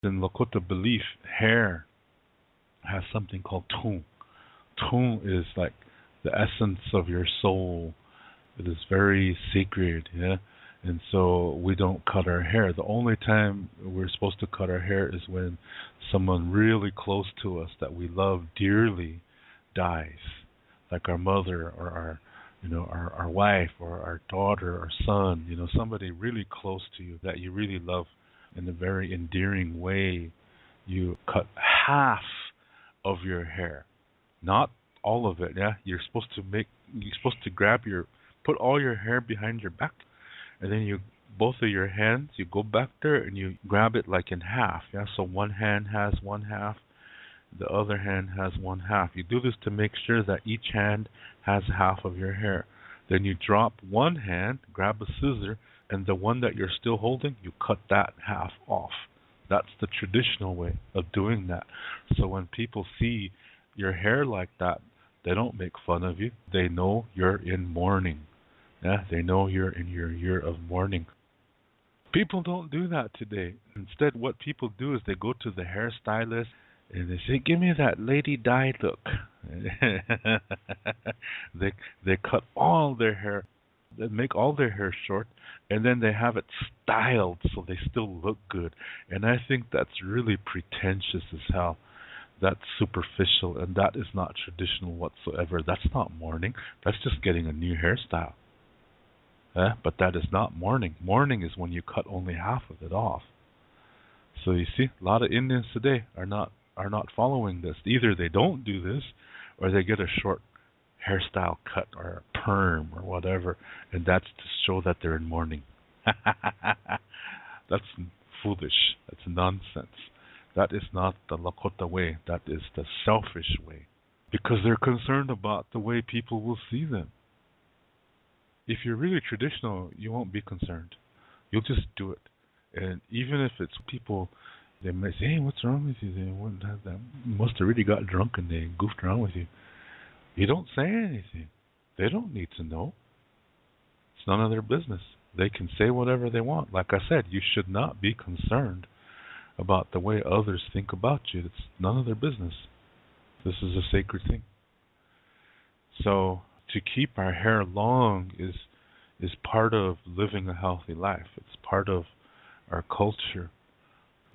In Lakota belief, hair has something called toom. Toom is like the essence of your soul. It is very sacred, yeah. And so we don't cut our hair. The only time we're supposed to cut our hair is when someone really close to us that we love dearly dies, like our mother or our wife or our daughter or son, somebody really close to you that you really love in a very endearing way. You cut half of your hair, not all of it. Yeah, you're supposed to put all your hair behind your back, and then you both of your hands you go back there and you grab it like in half. Yeah, so one hand has one half, the other hand has one half. You do this to make sure that each hand has half of your hair. Then you drop one hand, grab a scissor, and the one that you're still holding, you cut that half off. That's the traditional way of doing that. So when people see your hair like that, they don't make fun of you. They know you're in mourning. Yeah, they know you're in your year of mourning. People don't do that today. Instead, what people do is they go to the hairstylist and they say, "Give me that lady di look." they they cut all their hair, they make all their hair short, and then they have it styled so they still look good. And I think that's really pretentious as hell. That's superficial, and that is not traditional whatsoever. That's not mourning. That's just getting a new hairstyle. But that is not mourning. Mourning is when you cut only half of it off. So you see, a lot of Indians today are not following this. Either they don't do this, or they get a short hairstyle cut or a perm or whatever, and that's to show that they're in mourning. That's foolish. That's nonsense. That is not the Lakota way. That is the selfish way. Because they're concerned about the way people will see them. If you're really traditional, you won't be concerned. You'll just do it. And even if it's people, they might say, "Hey, what's wrong with you? They wouldn't have that. You must have really got drunk and they goofed around with you." You don't say anything. They don't need to know. It's none of their business. They can say whatever they want. Like I said, you should not be concerned about the way others think about you. It's none of their business. This is a sacred thing. So to keep our hair long is part of living a healthy life. It's part of our culture.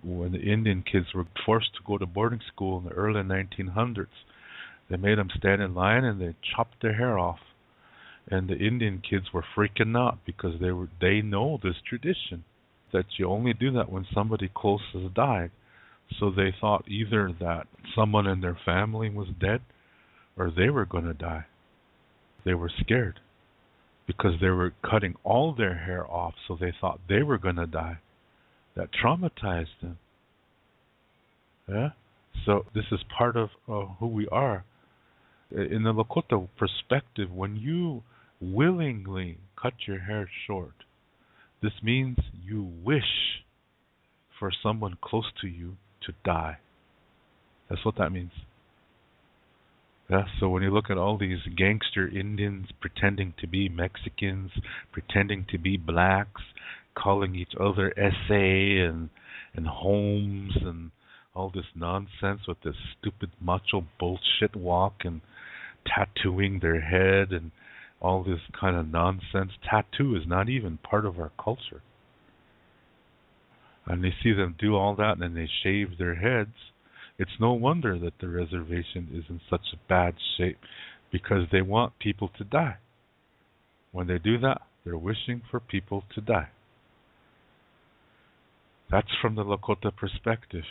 When the Indian kids were forced to go to boarding school in the early 1900s, they made them stand in line and they chopped their hair off. And the Indian kids were freaking out because they know this tradition that you only do that when somebody close has died. So they thought either that someone in their family was dead or they were going to die. They were scared because they were cutting all their hair off, so they thought they were going to die. That traumatized them. Yeah? So this is part of who we are. In the Lakota perspective, when you willingly cut your hair short, this means you wish for someone close to you to die. That's what that means. Yeah, so when you look at all these gangster Indians pretending to be Mexicans, pretending to be blacks, calling each other SA and Holmes and all this nonsense with this stupid macho bullshit walk and tattooing their head and all this kind of nonsense. Tattoo is not even part of our culture. And they see them do all that and then they shave their heads. It's no wonder that the reservation is in such a bad shape because they want people to die. When they do that, they're wishing for people to die. That's from the Lakota perspective.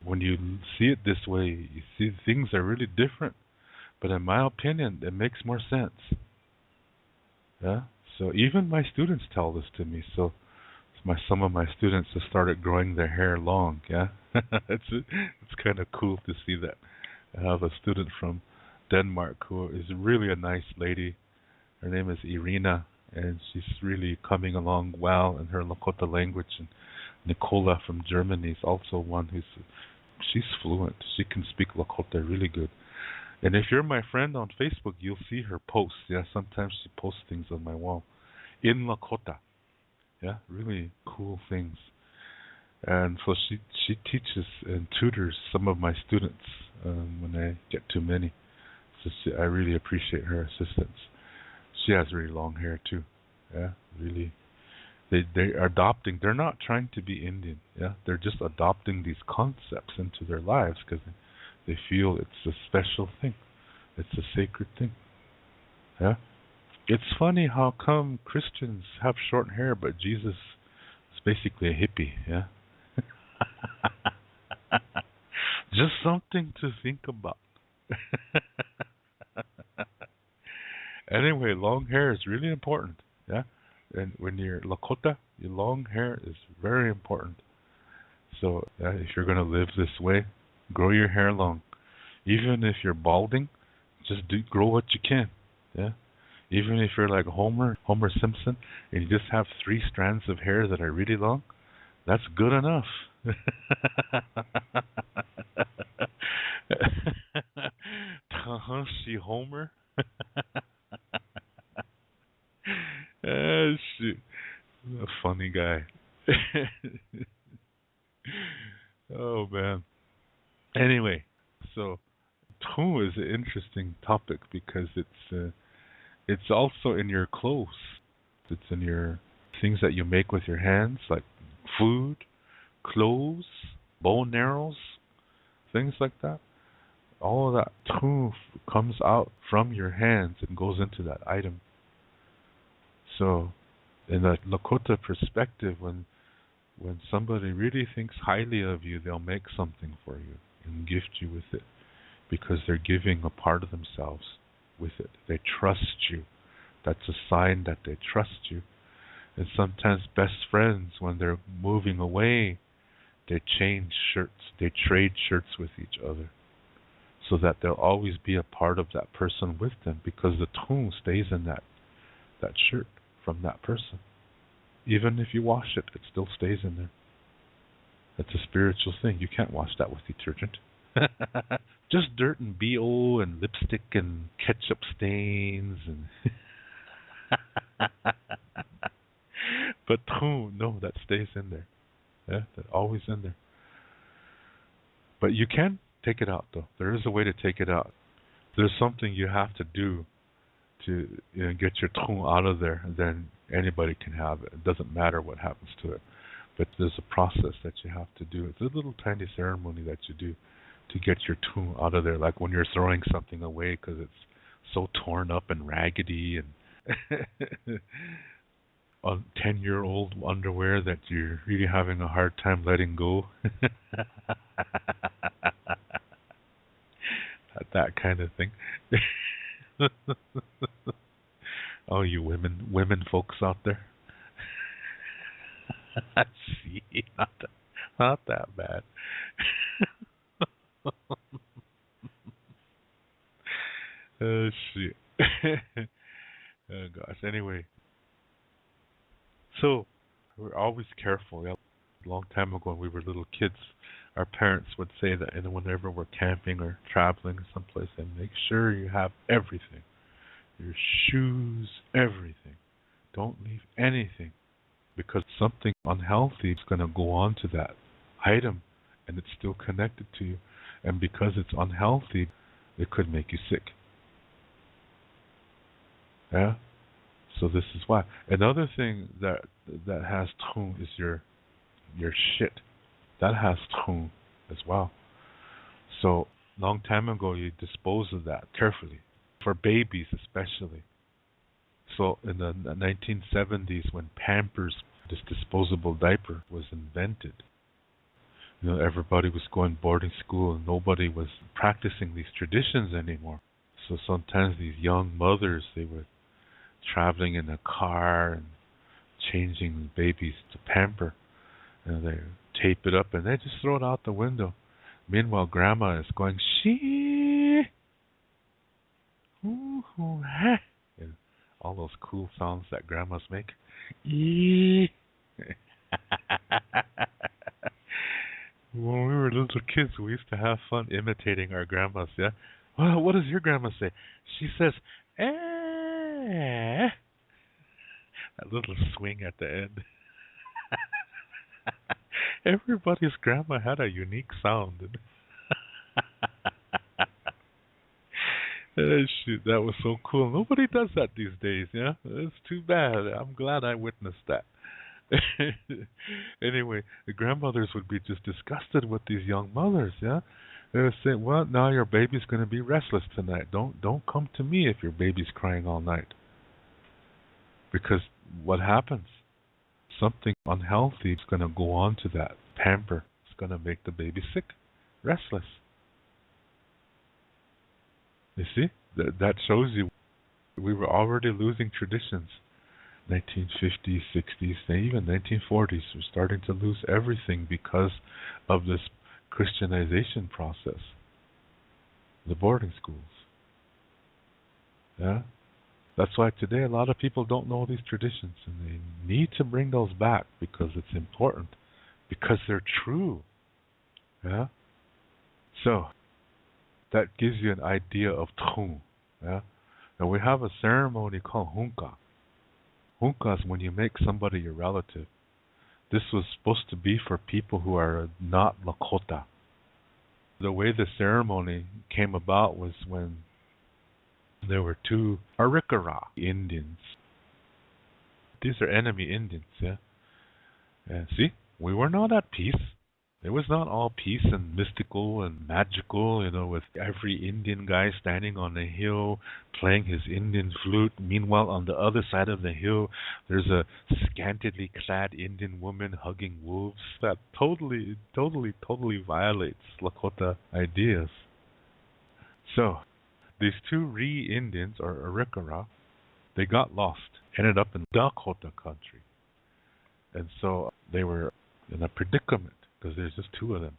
When you see it this way, you see things are really different. But in my opinion, it makes more sense. Yeah. So even my students tell this to me. So some of my students have started growing their hair long. Yeah. it's kind of cool to see that. I have a student from Denmark who is really a nice lady. Her name is Irina, and she's really coming along well in her Lakota language. And Nicola from Germany is also one she's fluent. She can speak Lakota really good. And if you're my friend on Facebook, you'll see her posts. Yeah, sometimes she posts things on my wall in Lakota. Yeah, really cool things. And so she teaches and tutors some of my students when I get too many. So I really appreciate her assistance. She has really long hair too. Yeah, really. They're adopting. They're not trying to be Indian. Yeah, they're just adopting these concepts into their lives because they feel it's a special thing. It's a sacred thing. Yeah. It's funny how come Christians have short hair, but Jesus is basically a hippie. Yeah. Just something to think about. Anyway, long hair is really important. Yeah. And when you're Lakota, your long hair is very important. So if you're going to live this way, grow your hair long. Even if you're balding, just grow what you can. Yeah. Even if you're like Homer Simpson, and you just have 3 strands of hair that are really long, that's good enough. Tahashi Homer. Shoot. A funny guy. Oh man. Anyway, so toom is an interesting topic because it's also in your clothes. It's in your things that you make with your hands, like food, clothes, bow and arrows, things like that. All of that toom comes out from your hands and goes into that item. So, in a Lakota perspective, when somebody really thinks highly of you, they'll make something for you and gift you with it because they're giving a part of themselves with it. They trust you. That's a sign that they trust you. And sometimes best friends, when they're moving away, they change shirts. They trade shirts with each other so that they'll always be a part of that person with them because the toom stays in that shirt from that person. Even if you wash it, it still stays in there. It's a spiritual thing. You can't wash that with detergent. Just dirt and BO and lipstick and ketchup stains and but no, that stays in there. Yeah, that's always in there. But you can take it out though. There is a way to take it out. There's something you have to do to get your toom out of there, and then anybody can have it. It doesn't matter what happens to it. But there's a process that you have to do. It's a little tiny ceremony that you do to get your toom out of there, like when you're throwing something away because it's so torn up and raggedy and on 10-year-old underwear that you're really having a hard time letting go. That kind of thing. Oh, you women folks out there. See, not that bad. Oh shit. Oh gosh. Anyway, so we're always careful. Yeah. A long time ago, when we were little kids, our parents would say that, and whenever we're camping or traveling someplace, and make sure you have everything. Your shoes, everything. Don't leave anything, because something unhealthy is going to go on to that item, and it's still connected to you. And because it's unhealthy, it could make you sick. Yeah. So this is why. Another thing that has toom is your shit. That has toom as well. So long time ago, you dispose of that carefully, for babies especially. So in the 1970s, when Pampers, this disposable diaper, was invented, everybody was going boarding school and nobody was practicing these traditions anymore. So sometimes these young mothers, they were traveling in a car and changing babies to pamper, and they tape it up and they just throw it out the window. Meanwhile, grandma is going, she, ooh, ha, and all those cool sounds that grandmas make. Eee. When we were little kids, we used to have fun imitating our grandmas, yeah? Well, what does your grandma say? She says, eh. That little swing at the end. Everybody's grandma had a unique sound. Shoot, that was so cool. Nobody does that these days, yeah? It's too bad. I'm glad I witnessed that. Anyway, the grandmothers would be just disgusted with these young mothers, yeah? They would say, well, now your baby's going to be restless tonight. Don't come to me if your baby's crying all night. Because what happens? Something unhealthy is going to go on to that pamper. It's going to make the baby sick, restless. You see? That shows you we were already losing traditions. 1950s, 60s, even 1940s, we're starting to lose everything because of this Christianization process. The boarding schools. Yeah? That's why today a lot of people don't know these traditions, and they need to bring those back because it's important, because they're true. Yeah? So, that gives you an idea of toom. Yeah? Now we have a ceremony called Hunka. Hunka is when you make somebody your relative. This was supposed to be for people who are not Lakota. The way the ceremony came about was when there were two Arikara Indians. These are enemy Indians, yeah? And see, we were not at peace. It was not all peace and mystical and magical, with every Indian guy standing on a hill playing his Indian flute. Meanwhile, on the other side of the hill, there's a scantily clad Indian woman hugging wolves. That totally violates Lakota ideas. So, these two Ree Indians, or Arikara, they got lost, ended up in Dakota country. And so they were in a predicament, because there's just two of them.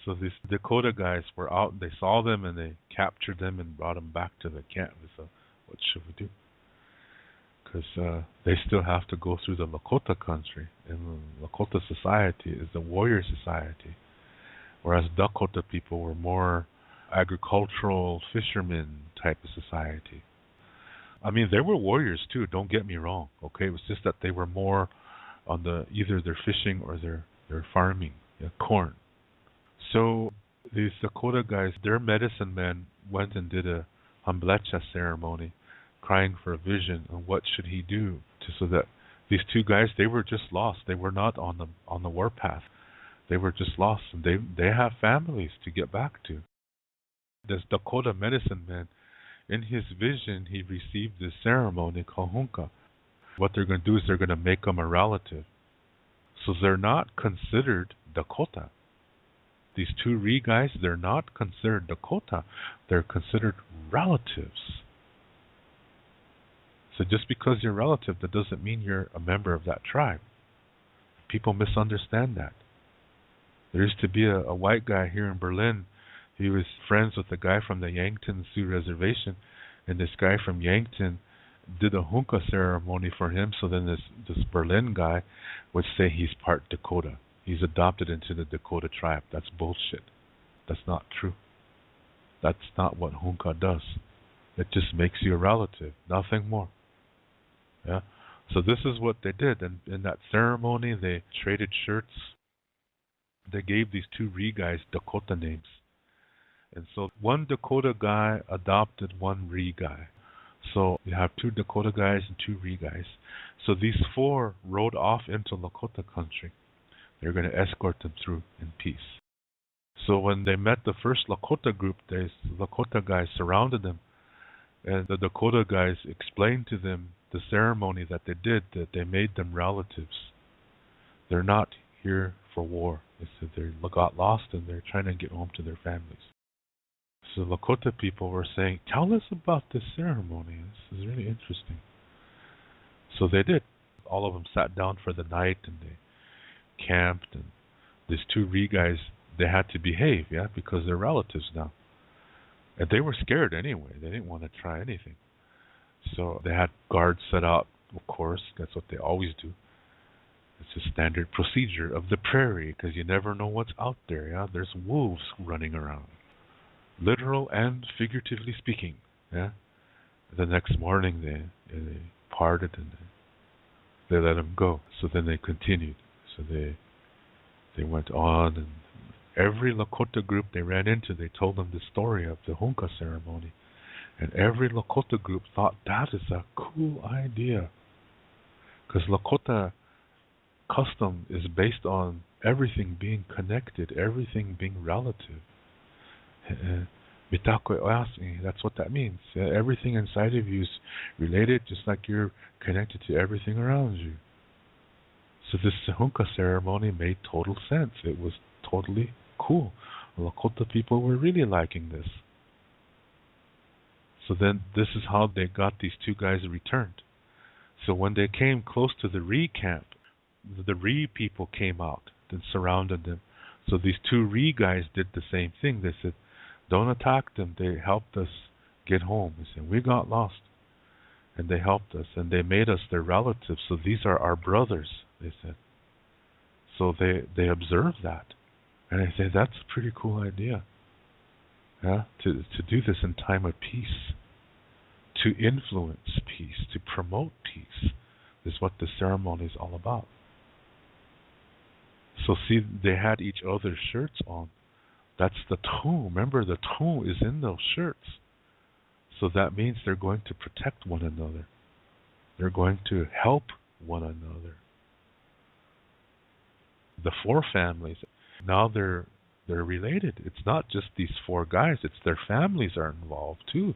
So these Dakota guys were out, they saw them, and they captured them and brought them back to the camp. So what should we do? Because they still have to go through the Lakota country. And the Lakota society is a warrior society, whereas Dakota people were more agricultural, fishermen type of society. I mean, they were warriors too, don't get me wrong, okay? It was just that they were more on the either their fishing or their farming, corn. So these Dakota guys, their medicine man went and did a hamblecha ceremony, crying for a vision on what should he do so that these two guys, they were just lost. They were not on the warpath. They were just lost, and they have families to get back to. This Dakota medicine man, in his vision, he received this ceremony called Hunka. What they're going to do is they're going to make them a relative. So they're not considered Dakota. These two Ree guys, they're not considered Dakota. They're considered relatives. So just because you're a relative, that doesn't mean you're a member of that tribe. People misunderstand that. There used to be a white guy here in Berlin. He was friends with a guy from the Yankton Sioux Reservation, and this guy from Yankton did a Hunka ceremony for him. So then this Berlin guy would say he's part Dakota. He's adopted into the Dakota tribe. That's bullshit. That's not true. That's not what Hunka does. It just makes you a relative, nothing more. Yeah. So this is what they did, and in that ceremony, they traded shirts. They gave these two Ree guys Dakota names. And so one Dakota guy adopted one Ree guy. So you have two Dakota guys and two Ree guys. So these four rode off into Lakota country. They're going to escort them through in peace. So when they met the first Lakota group, the Lakota guys surrounded them. And the Dakota guys explained to them the ceremony that they did, that they made them relatives. They're not here for war. They said they got lost and they're trying to get home to their families. So Lakota people were saying, tell us about this ceremony. This is really interesting. So they did. All of them sat down for the night and they camped. And these two Ree guys, they had to behave, because they're relatives now. And they were scared anyway. They didn't want to try anything. So they had guards set out, of course. That's what they always do. It's a standard procedure of the prairie, because you never know what's out there. There's wolves running around. Literal and figuratively speaking. The next morning they parted and they let them go. So then they continued. So they They went on, and every Lakota group they ran into, they told them the story of the Hunka ceremony. And every Lakota group thought that is a cool idea. Because Lakota custom is based on everything being connected, everything being relative. Bitakwe oasmi, that's what that means. Everything inside of you is related, just like you're connected to everything around you. So this Hunka ceremony made total sense. It was totally cool. The Lakota people were really liking this. So then this is how they got these two guys returned. So when they came close to the Ree camp, the Ree people came out and surrounded them. So these two Ree guys did the same thing. They said, don't attack them. They helped us get home. They said, we got lost. And they helped us. And they made us their relatives. So these are our brothers, they said. So they observed that. And I say, that's a pretty cool idea. Yeah, to do this in time of peace. To influence peace. To promote peace. Is what the ceremony is all about. So see, they had each other's shirts on. That's the toom. Remember, the toom is in those shirts. So that means they're going to protect one another. They're going to help one another. The four families, now they're related. It's not just these four guys. It's their families are involved too.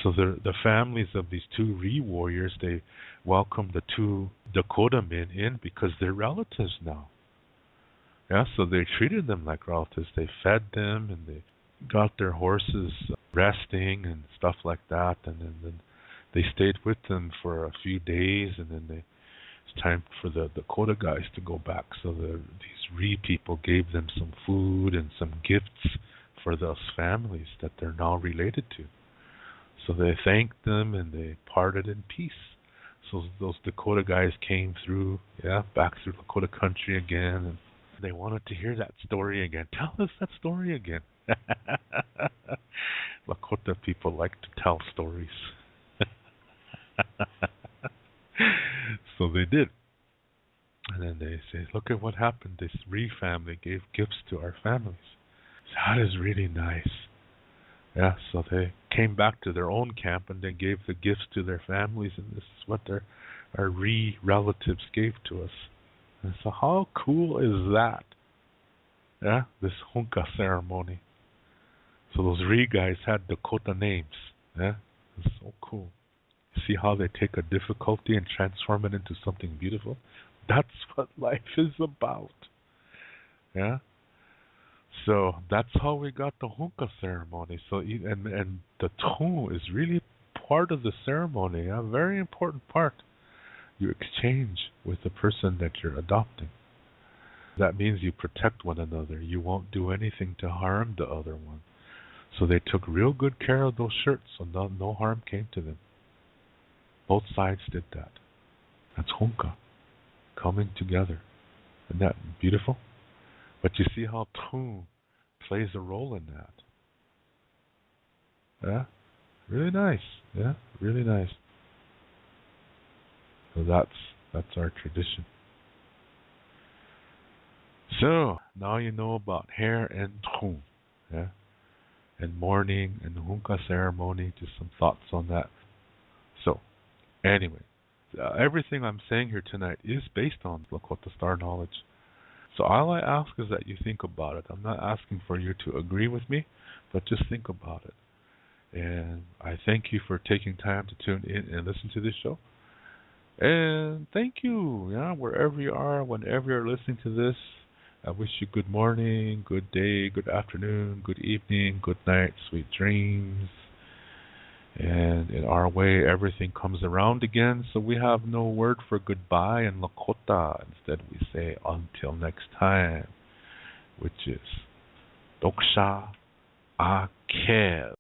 So the families of these two Ree warriors, they welcome the two Dakota men in because they're relatives now. Yeah, so they treated them like relatives. They fed them and they got their horses resting and stuff like that. And then they stayed with them for a few days, and then it's time for the Dakota guys to go back. So these Ree people gave them some food and some gifts for those families that they're now related to. So they thanked them and they parted in peace. So those Dakota guys came through, back through Lakota country again, and they wanted to hear that story again. Tell us that story again. Lakota people like to tell stories. So they did. And then they say, look at what happened. This Ree family gave gifts to our families. That is really nice. Yeah, so they came back to their own camp and they gave the gifts to their families, and this is what our Ree relatives gave to us. And so how cool is that? Yeah, this Hunka ceremony. So those Ree guys had Dakota names. Yeah, it's so cool. See how they take a difficulty and transform it into something beautiful? That's what life is about. Yeah. So that's how we got the Hunka ceremony. So and the toom is really part of the ceremony. A very important part. You exchange with the person that you're adopting. That means you protect one another. You won't do anything to harm the other one. So they took real good care of those shirts, so no harm came to them. Both sides did that. That's Hunka, coming together. Isn't that beautiful? But you see how toom plays a role in that. Yeah? Really nice. Yeah? Really nice. So that's our tradition. So now you know about hair and toom. Yeah? And mourning and the Hunka ceremony. Just some thoughts on that. So, anyway, everything I'm saying here tonight is based on Lakota Star knowledge. So all I ask is that you think about it. I'm not asking for you to agree with me, but just think about it. And I thank you for taking time to tune in and listen to this show. And thank you, wherever you are, whenever you're listening to this. I wish you good morning, good day, good afternoon, good evening, good night, sweet dreams. And in our way, everything comes around again, so we have no word for goodbye in Lakota. Instead, we say until next time, which is Doksha Akel.